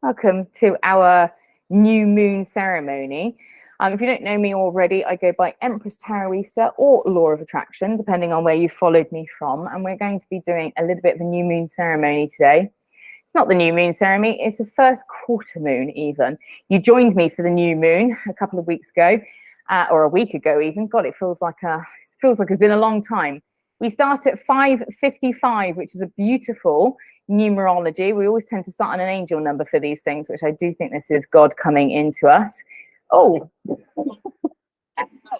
Welcome to our new moon ceremony. If you don't know me already, I go by Empress Taroista or Law of Attraction, depending on where you followed me from. And we're going to be doing a little bit of a new moon ceremony today. It's not the new moon ceremony, it's the first quarter moon even. You joined me for the new moon a couple of weeks ago, or a week ago even. God, it feels like it's been a long time. We start at 5:55, which is a beautiful numerology. We always tend to start on an angel number for these things, which I do think this is God coming into us. Oh,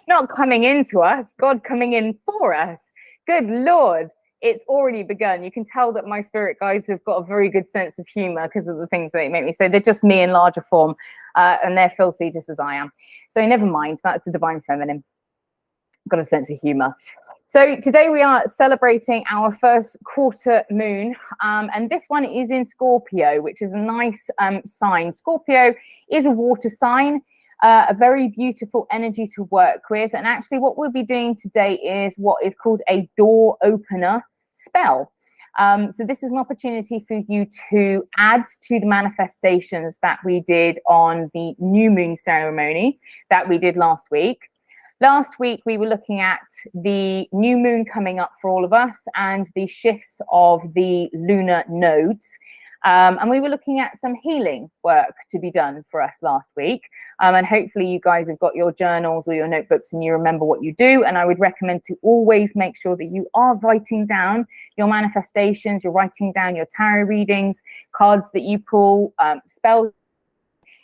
not coming into us, God coming in for us. Good Lord, it's already begun. You can tell that my spirit guides have got a very good sense of humor because of the things they make me say. They're just me in larger form, and they're filthy just as I am. So never mind, that's the divine feminine. Got a sense of humor. So today we are celebrating our first quarter moon, and this one is in Scorpio, which is a nice sign. Scorpio is a water sign, a very beautiful energy to work with. And actually what we'll be doing today is what is called a door opener spell. So this is an opportunity for you to add to the manifestations that we did on the new moon ceremony that we did last week. Last week, we were looking at the new moon coming up for all of us and the shifts of the lunar nodes. And we were looking at some healing work to be done for us last week. And hopefully you guys have got your journals or your notebooks and you remember what you do. And I would recommend to always make sure that you are writing down your manifestations, you're writing down your tarot readings, cards that you pull, spells,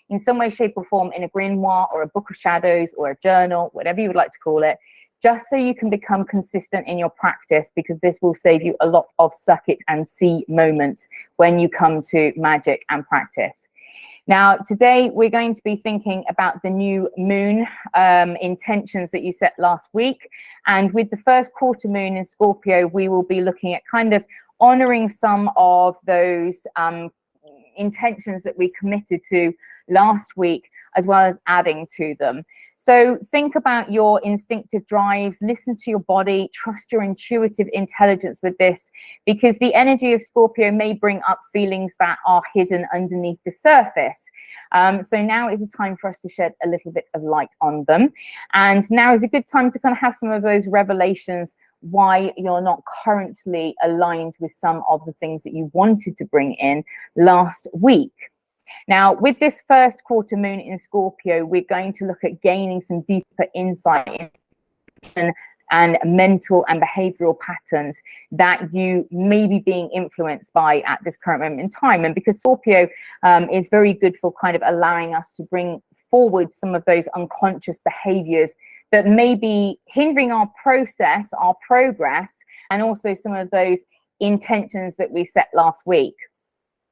in some way, shape or form, in a grimoire or a book of shadows or a journal, whatever you would like to call it, just so you can become consistent in your practice, because this will save you a lot of suck it and see moments when you come to magic and practice. Now, today we're going to be thinking about the new moon intentions that you set last week. And with the first quarter moon in Scorpio, we will be looking at kind of honoring some of those intentions that we committed to last week, as well as adding to them. So think about your instinctive drives, listen to your body, trust your intuitive intelligence with this, because the energy of Scorpio may bring up feelings that are hidden underneath the surface. So now is a time for us to shed a little bit of light on them. And now is a good time to kind of have some of those revelations why you're not currently aligned with some of the things that you wanted to bring in last week. Now, with this first quarter moon in Scorpio, we're going to look at gaining some deeper insight and mental and behavioral patterns that you may be being influenced by at this current moment in time. And because Scorpio is very good for kind of allowing us to bring forward some of those unconscious behaviors that may be hindering our process, our progress, and also some of those intentions that we set last week.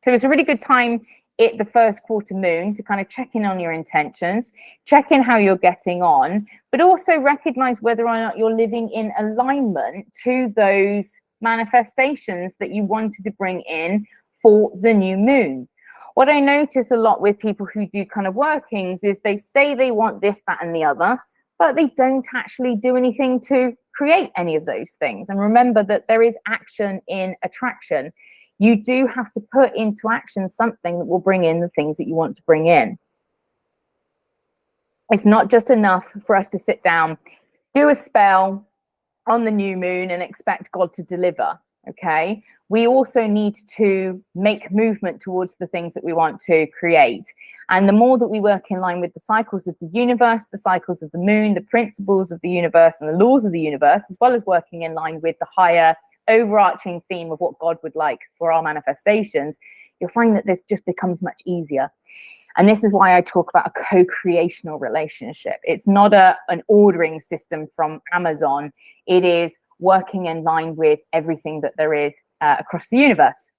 So it's a really good time at the first quarter moon to kind of check in on your intentions, check in how you're getting on, but also recognize whether or not you're living in alignment to those manifestations that you wanted to bring in for the new moon. What I notice a lot with people who do kind of workings is they say they want this, that, and the other, but they don't actually do anything to create any of those things. And remember that there is action in attraction. You do have to put into action something that will bring in the things that you want to bring in. It's not just enough for us to sit down, do a spell on the new moon and expect God to deliver, okay? We also need to make movement towards the things that we want to create. And the more that we work in line with the cycles of the universe, the cycles of the moon, the principles of the universe and the laws of the universe, as well as working in line with the higher overarching theme of what God would like for our manifestations, you'll find that this just becomes much easier. And this is why I talk about a co-creational relationship. It's not an ordering system from Amazon. It is working in line with everything that there is across the universe.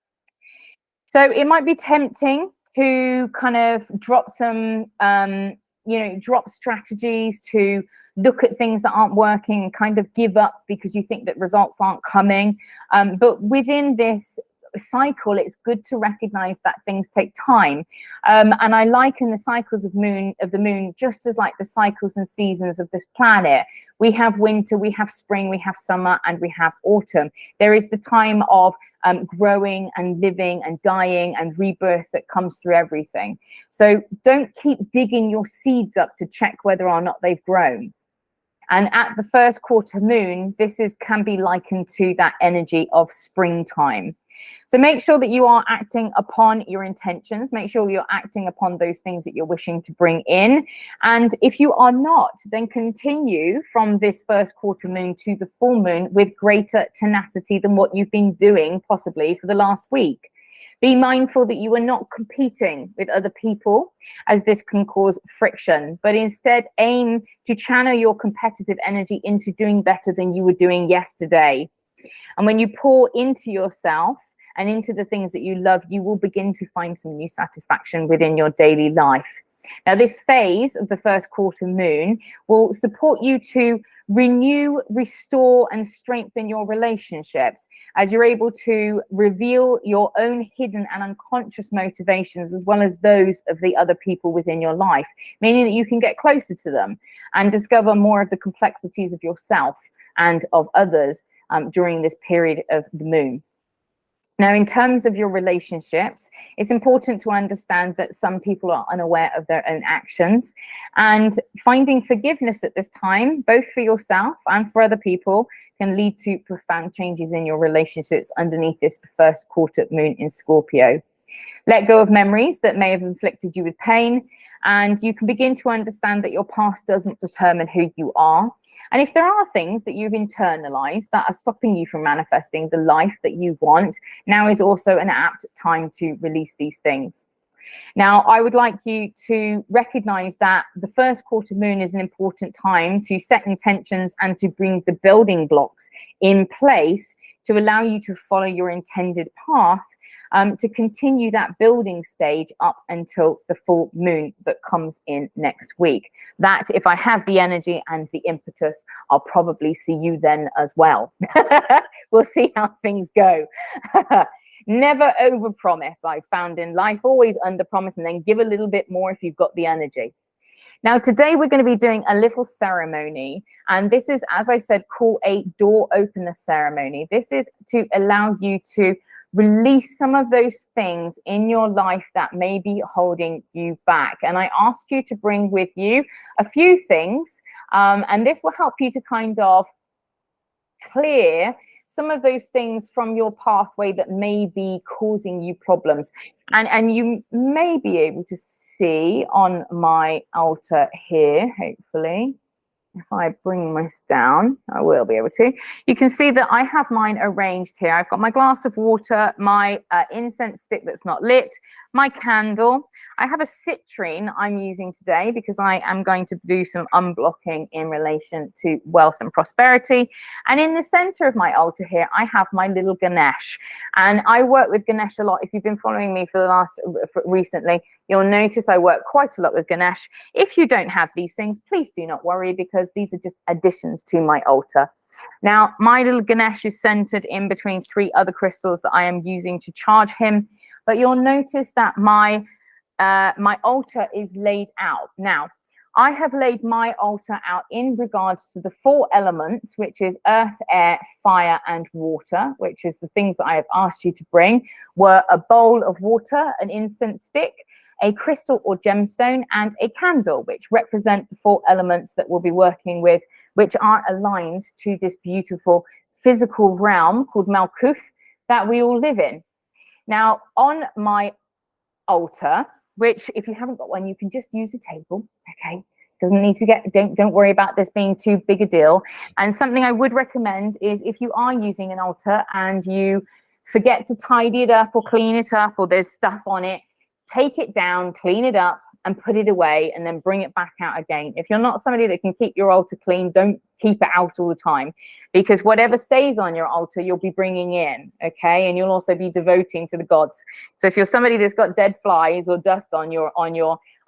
So it might be tempting to kind of drop some, drop strategies, to look at things that aren't working and kind of give up because you think that results aren't coming. But within this cycle, it's good to recognize that things take time. And I liken the cycles of the moon just as like the cycles and seasons of this planet. We have winter, we have spring, we have summer, and we have autumn. There is the time of growing and living and dying and rebirth that comes through everything. So don't keep digging your seeds up to check whether or not they've grown. And at the first quarter moon, can be likened to that energy of springtime. So make sure that you are acting upon your intentions. Make sure you're acting upon those things that you're wishing to bring in. And if you are not, then continue from this first quarter moon to the full moon with greater tenacity than what you've been doing possibly for the last week. Be mindful that you are not competing with other people, as this can cause friction, but instead aim to channel your competitive energy into doing better than you were doing yesterday. And when you pour into yourself and into the things that you love, you will begin to find some new satisfaction within your daily life. Now, this phase of the first quarter moon will support you to renew, restore, and strengthen your relationships as you're able to reveal your own hidden and unconscious motivations as well as those of the other people within your life, meaning that you can get closer to them and discover more of the complexities of yourself and of others during this period of the moon. Now, in terms of your relationships, it's important to understand that some people are unaware of their own actions, and finding forgiveness at this time, both for yourself and for other people, can lead to profound changes in your relationships underneath this first quarter moon in Scorpio. Let go of memories that may have inflicted you with pain, and you can begin to understand that your past doesn't determine who you are. And if there are things that you've internalized that are stopping you from manifesting the life that you want, now is also an apt time to release these things. Now, I would like you to recognize that the first quarter moon is an important time to set intentions and to bring the building blocks in place to allow you to follow your intended path, to continue that building stage up until the full moon that comes in next week. That, if I have the energy and the impetus, I'll probably see you then as well. We'll see how things go. Never overpromise, I've found in life. Always underpromise and then give a little bit more if you've got the energy. Now, today we're going to be doing a little ceremony, and this is, as I said, called a door opener ceremony. This is to allow you to release some of those things in your life that may be holding you back. And I asked you to bring with you a few things, and this will help you to kind of clear some of those things from your pathway that may be causing you problems. And you may be able to see on my altar here, hopefully, if I bring this down, I will be able to. You can see that I have mine arranged here. I've got my glass of water, my incense stick that's not lit, my candle. I have a citrine I'm using today because I am going to do some unblocking in relation to wealth and prosperity. And in the center of my altar here, I have my little Ganesh. And I work with Ganesh a lot. If you've been following me for recently, you'll notice I work quite a lot with Ganesh. If you don't have these things, please do not worry, because these are just additions to my altar. Now, my little Ganesh is centered in between 3 other crystals that I am using to charge him. But you'll notice that my altar is laid out. Now, I have laid my altar out in regards to the 4 elements, which is earth, air, fire, and water, which is the things that I have asked you to bring, were a bowl of water, an incense stick, a crystal or gemstone, and a candle, which represent the 4 elements that we'll be working with, which are aligned to this beautiful physical realm called Malkuth that we all live in. Now, on my altar, which if you haven't got one, you can just use a table, okay? Doesn't need to don't worry about this being too big a deal. And something I would recommend is, if you are using an altar and you forget to tidy it up or clean it up, or there's stuff on it, take it down, clean it up, and put it away, and then bring it back out again. If you're not somebody that can keep your altar clean, don't keep it out all the time, because whatever stays on your altar, you'll be bringing in, okay? And you'll also be devoting to the gods. So if you're somebody that's got dead flies or dust on your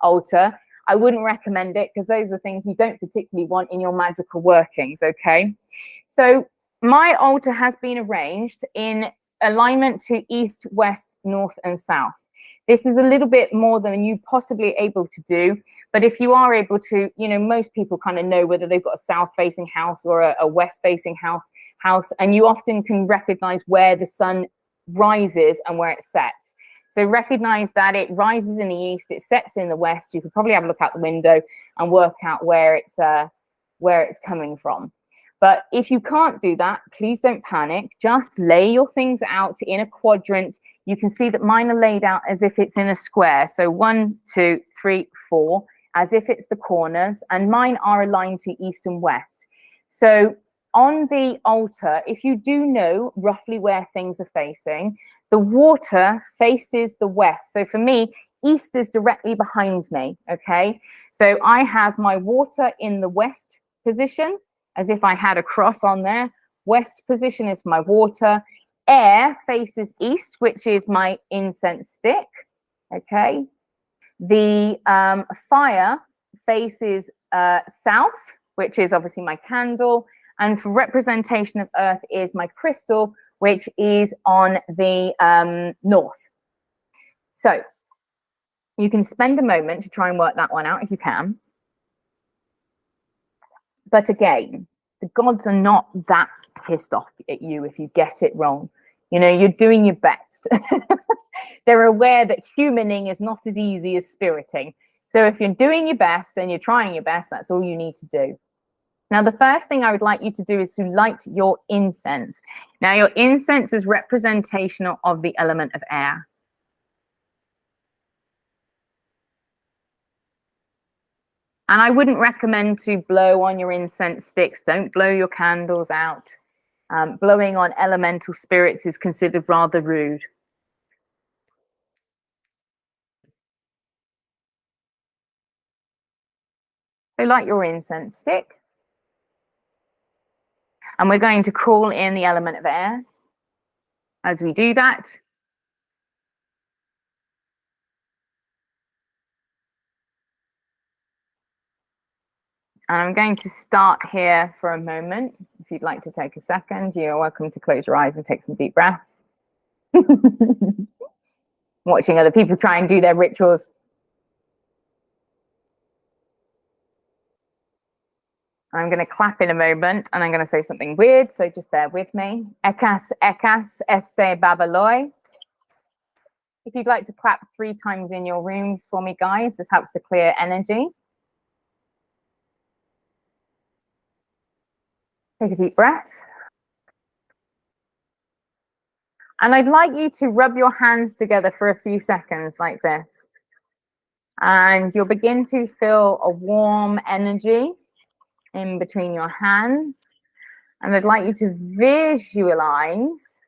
altar, I wouldn't recommend it, because those are things you don't particularly want in your magical workings, okay? So my altar has been arranged in alignment to east, west, north, and south. This is a little bit more than you possibly able to do. But if you are able to, you know, most people kind of know whether they've got a south-facing house or a west-facing house, and you often can recognize where the sun rises and where it sets. So recognize that it rises in the east, it sets in the west. You could probably have a look out the window and work out where it's coming from. But if you can't do that, please don't panic. Just lay your things out in a quadrant. You can see that mine are laid out as if it's in a square. So 1, 2, 3, 4, as if it's the corners, and mine are aligned to east and west. So on the altar, if you do know roughly where things are facing, the water faces the west. So for me, east is directly behind me, okay? So I have my water in the west position, as if I had a cross on there. West position is my water. Air faces east, which is my incense stick, okay? The fire faces south, which is obviously my candle. And for representation of earth is my crystal, which is on the north. So you can spend a moment to try and work that one out if you can. But again, the gods are not that pissed off at you if you get it wrong. You know, you're doing your best. They're aware that humaning is not as easy as spiriting. So if you're doing your best and you're trying your best, that's all you need to do. Now, the first thing I would like you to do is to light your incense. Now, your incense is representational of the element of air. And I wouldn't recommend to blow on your incense sticks. Don't blow your candles out. Blowing on elemental spirits is considered rather rude. So light your incense stick. And we're going to call in the element of air. As we do that, and I'm going to start here for a moment. If you'd like to take a second, you're welcome to close your eyes and take some deep breaths. Watching other people try and do their rituals. I'm going to clap in a moment and I'm going to say something weird, so just bear with me. Ekas, ekas, este babaloi. If you'd like to clap 3 times in your rooms for me, guys, this helps to clear energy. Take a deep breath. And I'd like you to rub your hands together for a few seconds like this. And you'll begin to feel a warm energy in between your hands. And I'd like you to visualize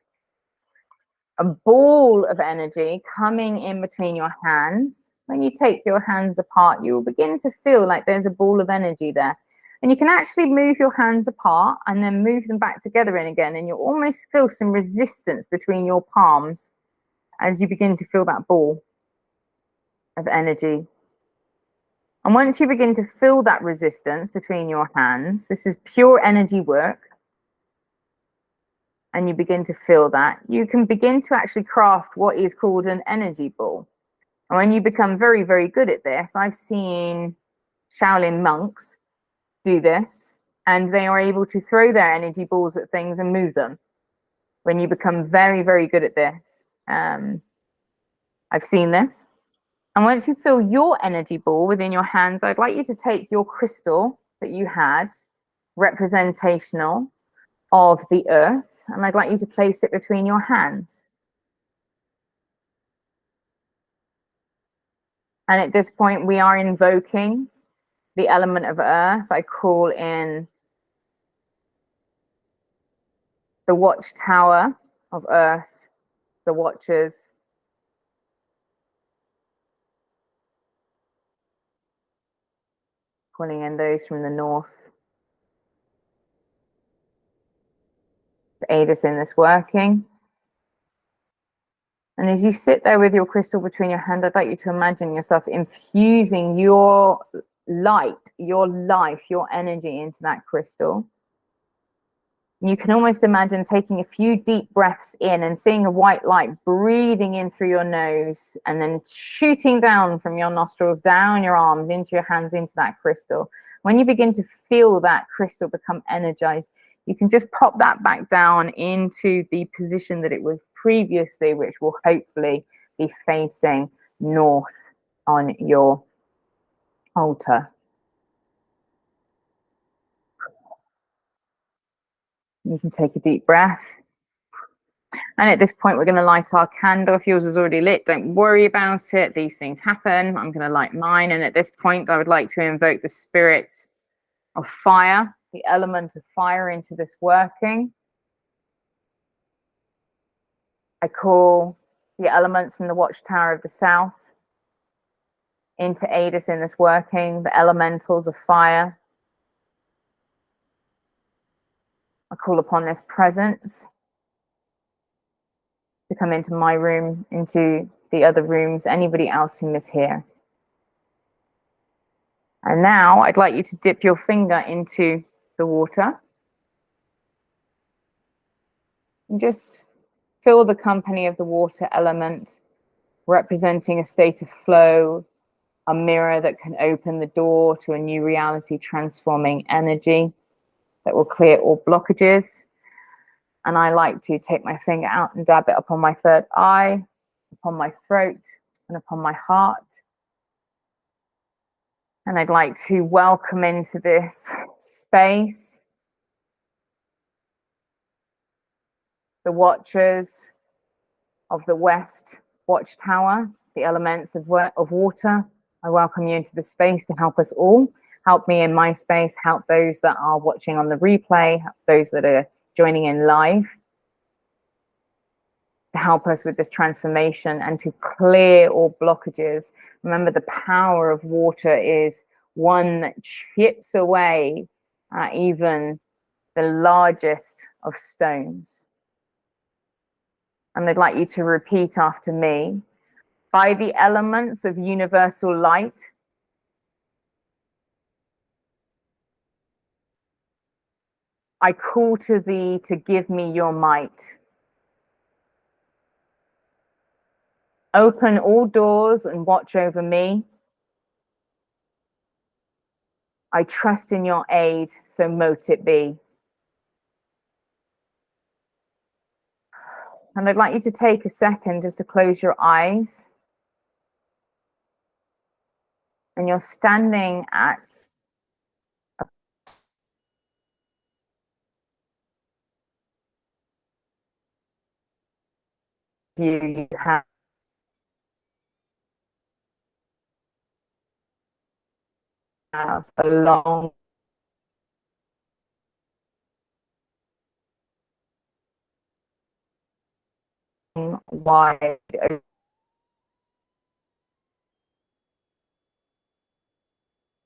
a ball of energy coming in between your hands. When you take your hands apart, you will begin to feel like there's a ball of energy there. And you can actually move your hands apart and then move them back together in again. And you'll almost feel some resistance between your palms as you begin to feel that ball of energy. And once you begin to feel that resistance between your hands, this is pure energy work, and you begin to feel that, you can begin to actually craft what is called an energy ball. And when you become very, very good at this, I've seen Shaolin monks do this, and they are able to throw their energy balls at things and move them. When you become very, very good at this, I've seen this. And once you feel your energy ball within your hands, I'd like you to take your crystal that you had, representational of the earth, and I'd like you to place it between your hands. And at this point, we are invoking the element of earth. I call in the watchtower of earth, the watchers. Calling in those from the north to aid us in this working. And as you sit there with your crystal between your hands, I'd like you to imagine yourself infusing your light, your life, your energy into that crystal. You can almost imagine taking a few deep breaths in and seeing a white light breathing in through your nose and then shooting down from your nostrils, down your arms, into your hands, into that crystal. When you begin to feel that crystal become energized, you can just pop that back down into the position that it was previously, which will hopefully be facing north on your altar. You can take a deep breath. And at this point, we're going to light our candle. If yours is already lit, don't worry about it. These things happen. I'm going to light mine. And at this point, I would like to invoke the spirits of fire, the element of fire, into this working. I call the elements from the Watchtower of the South in to aid us in this working, the elementals of fire. I call upon this presence to come into my room, into the other rooms, anybody else who is here. And now I'd like you to dip your finger into the water and just feel the company of the water element, representing a state of flow, a mirror that can open the door to a new reality, transforming energy that will clear all blockages. And I like to take my finger out and dab it upon my third eye, upon my throat, and upon my heart. And I'd like to welcome into this space the watchers of the West Watchtower, the elements of water. I welcome you into the space to help us all. Help me in my space, help those that are watching on the replay, help those that are joining in live, to help us with this transformation and to clear all blockages. Remember, the power of water is one that chips away at even the largest of stones. And I'd like you to repeat after me. By the elements of universal light, I call to thee to give me your might. Open all doors and watch over me. I trust in your aid, so mote it be. And I'd like you to take a second just to close your eyes. And you're standing at you have a long wide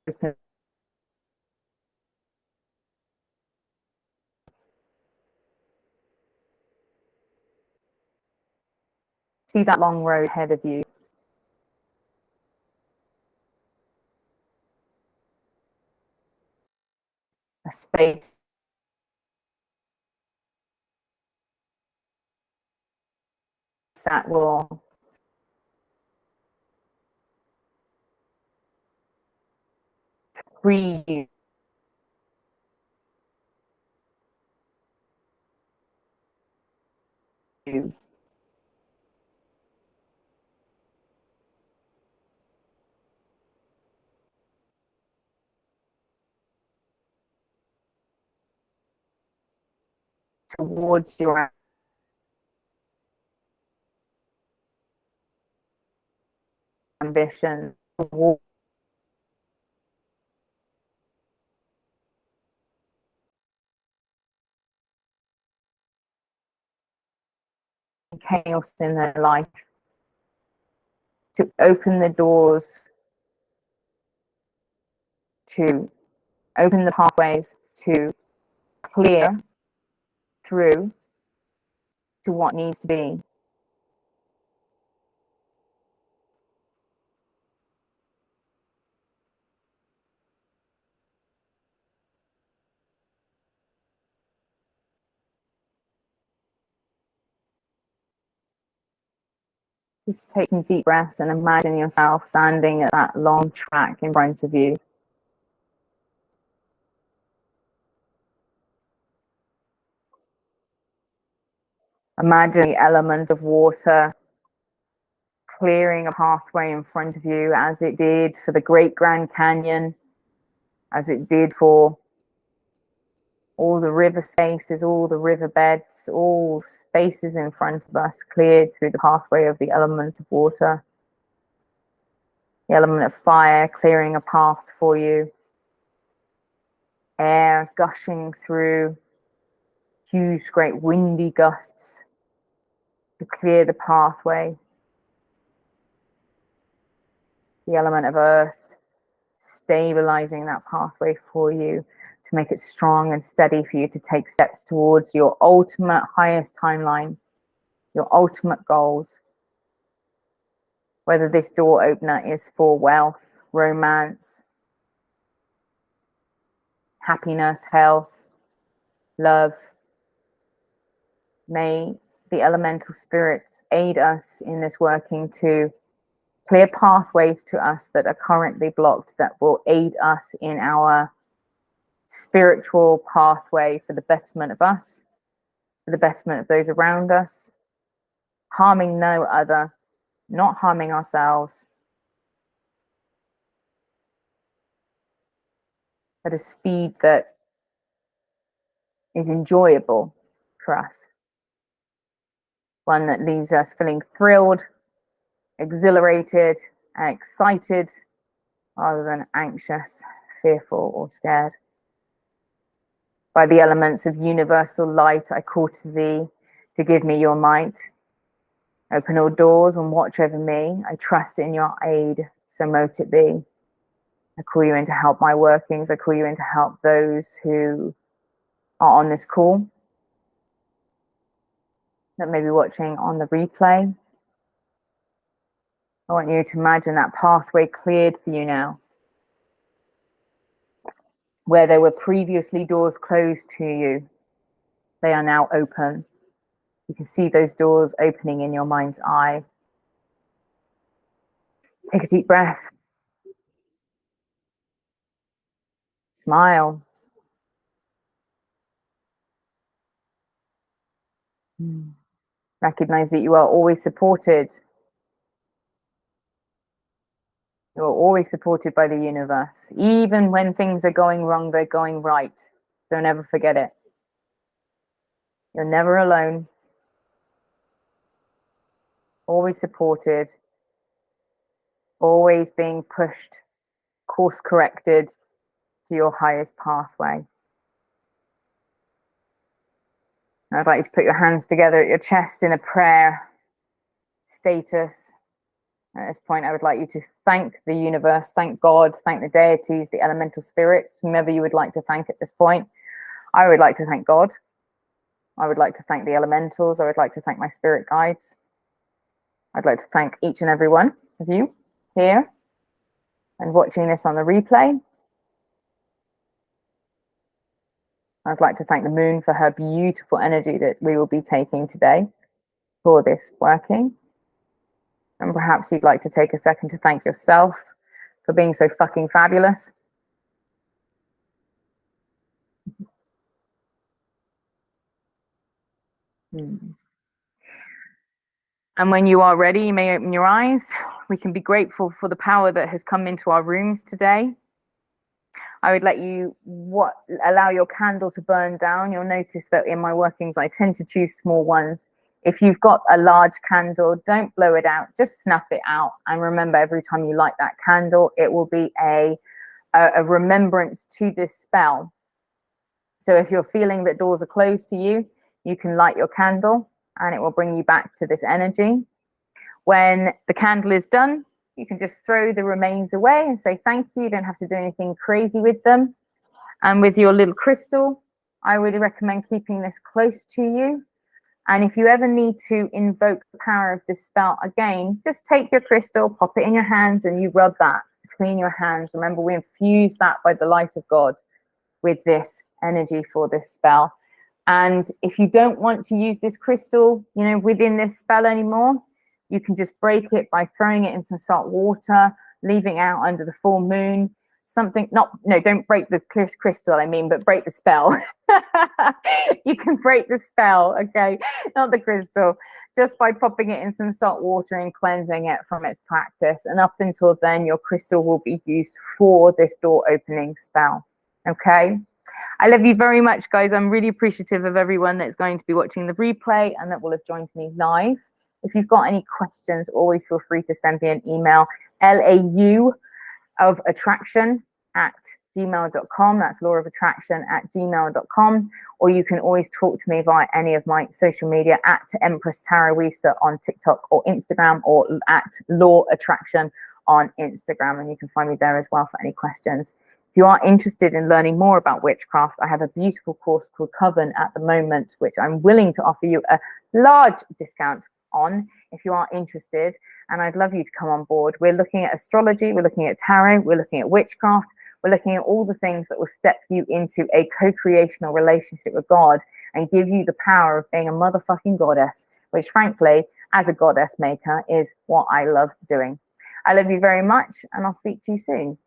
open. See that long road ahead of you. A space that will free you towards your ambition, towards chaos in their life, to open the doors, to open the pathways, to clear through to what needs to be. Just take some deep breaths and imagine yourself standing at that long track in front of you. Imagine the element of water clearing a pathway in front of you, as it did for the Great Grand Canyon, as it did for all the river spaces, all the riverbeds, all spaces in front of us cleared through the pathway of the element of water. The element of fire clearing a path for you. Air gushing through, huge, great windy gusts to clear the pathway. The element of earth stabilizing that pathway for you to make it strong and steady for you to take steps towards your ultimate highest timeline, your ultimate goals. Whether this door opener is for wealth, romance, happiness, health, love, may the elemental spirits aid us in this working to clear pathways to us that are currently blocked, that will aid us in our spiritual pathway for the betterment of us, for the betterment of those around us, harming no other, not harming ourselves, at a speed that is enjoyable for us. One that leaves us feeling thrilled, exhilarated, and excited, rather than anxious, fearful, or scared. By the elements of universal light, I call to thee to give me your might. Open all doors and watch over me. I trust in your aid, so mote it be. I call you in to help my workings. I call you in to help those who are on this call, that may be watching on the replay. I want you to imagine that pathway cleared for you now. Where there were previously doors closed to you, they are now open. You can see those doors opening in your mind's eye. Take a deep breath. Smile. Recognize that you are always supported. You're always supported by the universe. Even when things are going wrong, they're going right. Don't ever forget it. You're never alone. Always supported. Always being pushed, course corrected to your highest pathway. I'd like you to put your hands together at your chest in a prayer status. At this point, I would like you to thank the universe, thank God, thank the deities, the elemental spirits, whomever you would like to thank at this point. I would like to thank God. I would like to thank the elementals. I would like to thank my spirit guides. I'd like to thank each and every one of you here and watching this on the replay. I'd like to thank the moon for her beautiful energy that we will be taking today for this working. And perhaps you'd like to take a second to thank yourself for being so fucking fabulous. And when you are ready, you may open your eyes. We can be grateful for the power that has come into our rooms today. I would let you allow your candle to burn down. You'll notice that in my workings, I tend to choose small ones. If you've got a large candle, don't blow it out, just snuff it out. And remember, every time you light that candle, it will be a remembrance to this spell. So if you're feeling that doors are closed to you, you can light your candle and it will bring you back to this energy. When the candle is done, you can just throw the remains away and say thank you. You don't have to do anything crazy with them. And with your little crystal, I really recommend keeping this close to you. And if you ever need to invoke the power of this spell again, just take your crystal, pop it in your hands, and you rub that. Clean your hands. Remember, we infuse that by the light of God with this energy for this spell. And if you don't want to use this crystal, within this spell anymore, You can just break it by throwing it in some salt water, leaving it out under the full moon. Something, not, no, don't break the crystal, I mean, but break the spell. You can break the spell, okay? Not the crystal, just by popping it in some salt water and cleansing it from its practice. And up until then, your crystal will be used for this door opening spell, okay? I love you very much, guys. I'm really appreciative of everyone that's going to be watching the replay and that will have joined me live. If you've got any questions, always feel free to send me an email, LAU of attraction at gmail.com. That's law of attraction at gmail.com. Or you can always talk to me via any of my social media at Empress Taroista on TikTok or Instagram, or at Law Attraction on Instagram. And you can find me there as well for any questions. If you are interested in learning more about witchcraft, I have a beautiful course called Coven at the moment, which I'm willing to offer you a large discount on if you are interested, and I'd love you to come on board. We're looking at astrology, we're looking at tarot, we're looking at witchcraft, we're looking at all the things that will step you into a co-creational relationship with God and give you the power of being a motherfucking goddess, which frankly, as a goddess maker, is what I love doing. I love you very much, and I'll speak to you soon.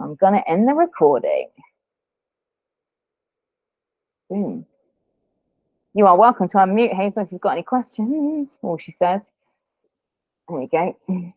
I'm gonna end the recording. Boom. You are welcome to unmute, Hazel, if you've got any questions. Oh, she says. There we go.